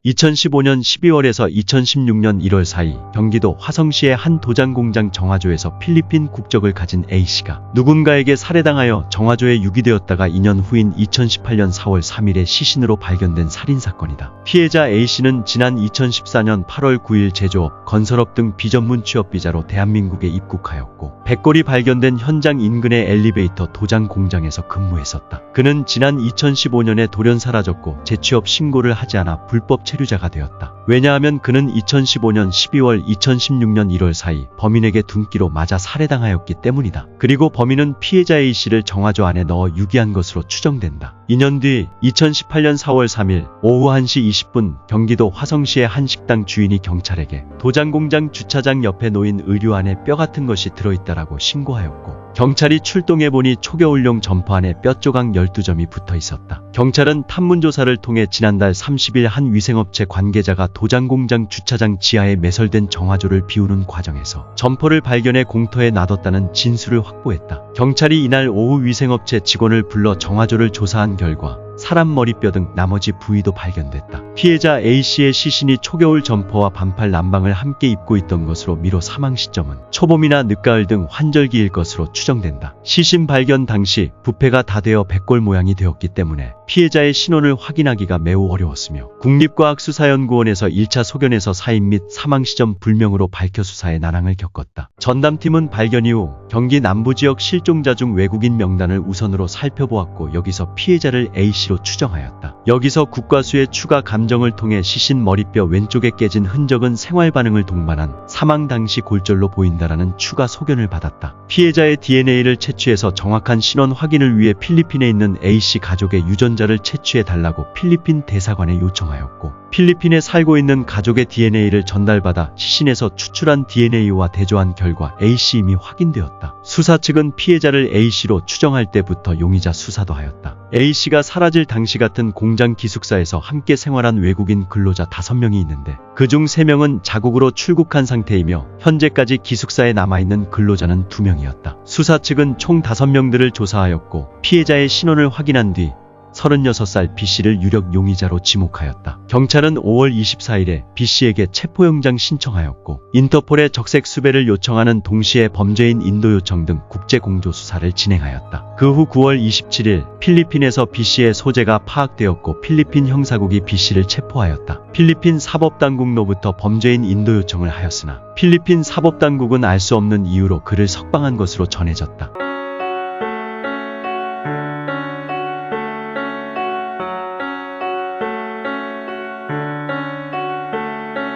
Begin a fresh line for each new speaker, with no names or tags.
2015년 12월에서 2016년 1월 사이 경기도 화성시의 한 도장공장 정화조에서 필리핀 국적을 가진 A씨가 누군가에게 살해당하여 정화조에 유기되었다가 2년 후인 2018년 4월 3일에 시신으로 발견된 살인사건이다. 피해자 A씨는 지난 2014년 8월 9일 제조업, 건설업 등 비전문 취업비자로 대한민국에 입국하였고 백골이 발견된 현장 인근의 엘리베이터 도장 공장에서 근무했었다. 그는 지난 2015년에 돌연 사라졌고 재취업 신고를 하지 않아 불법 체류자가 되었다. 왜냐하면 그는 2015년 12월 2016년 1월 사이 범인에게 둔기로 맞아 살해당하였기 때문이다. 그리고 범인은 피해자 A씨를 정화조 안에 넣어 유기한 것으로 추정된다. 2년 뒤 2018년 4월 3일 오후 1시 20분 경기도 화성시의 한 식당 주인이 경찰에게 도장공장 주차장 옆에 놓인 의류 안에 뼈 같은 것이 들어있다라고 신고하였고 경찰이 출동해보니 초겨울용 점퍼 안에 뼈 조각 12점이 붙어 있었다. 경찰은 탐문조사를 통해 지난달 30일 한 위생업체 관계자가 도장공장 주차장 지하에 매설된 정화조를 비우는 과정에서 점퍼를 발견해 공터에 놔뒀다는 진술을 확보했다. 경찰이 이날 오후 위생업체 직원을 불러 정화조를 조사한 결과 사람 머리뼈 등 나머지 부위도 발견됐다. 피해자 A씨의 시신이 초겨울 점퍼와 반팔 남방을 함께 입고 있던 것으로 미뤄 사망 시점은 초봄이나 늦가을 등 환절기일 것으로 추정된다. 시신 발견 당시 부패가 다 되어 백골 모양이 되었기 때문에 피해자의 신원을 확인하기가 매우 어려웠으며 국립과학수사연구원에서 1차 소견에서 사인 및 사망 시점 불명으로 밝혀 수사에 난항을 겪었다. 전담팀은 발견 이후 경기 남부지역 실종자 중 외국인 명단을 우선으로 살펴보았고 여기서 피해자를 A씨로 추정하였다. 여기서 국과수의 추가 감정을 통해 시신 머리뼈 왼쪽에 깨진 흔적은 생활 반응을 동반한 사망 당시 골절로 보인다라는 추가 소견을 받았다. 피해자의 DNA를 채취해서 정확한 신원 확인을 위해 필리핀에 있는 A씨 가족의 유전자를 채취해달라고 필리핀 대사관에 요청하였고 필리핀에 살고 있는 가족의 DNA를 전달받아 시신에서 추출한 DNA와 대조한 결과 A씨 임이 확인되었다. 수사 측은 피해자를 A씨로 추정할 때부터 용의자 수사도 하였다. A씨가 사라질 당시 같은 공장 기숙사에서 함께 생활한 외국인 근로자 5명이 있는데 그중 3명은 자국으로 출국한 상태이며 현재까지 기숙사에 남아있는 근로자는 2명이었다. 수사 측은 총 5명들을 조사하였고 피해자의 신원을 확인한 뒤 36살 B씨를 유력 용의자로 지목하였다. 경찰은 5월 24일에 B씨에게 체포영장 신청하였고 인터폴에 적색 수배를 요청하는 동시에 범죄인 인도 요청 등 국제공조 수사를 진행하였다. 그 후 9월 27일 필리핀에서 B씨의 소재가 파악되었고 필리핀 형사국이 B씨를 체포하였다. 필리핀 사법당국로부터 범죄인 인도 요청을 하였으나 필리핀 사법당국은 알 수 없는 이유로 그를 석방한 것으로 전해졌다.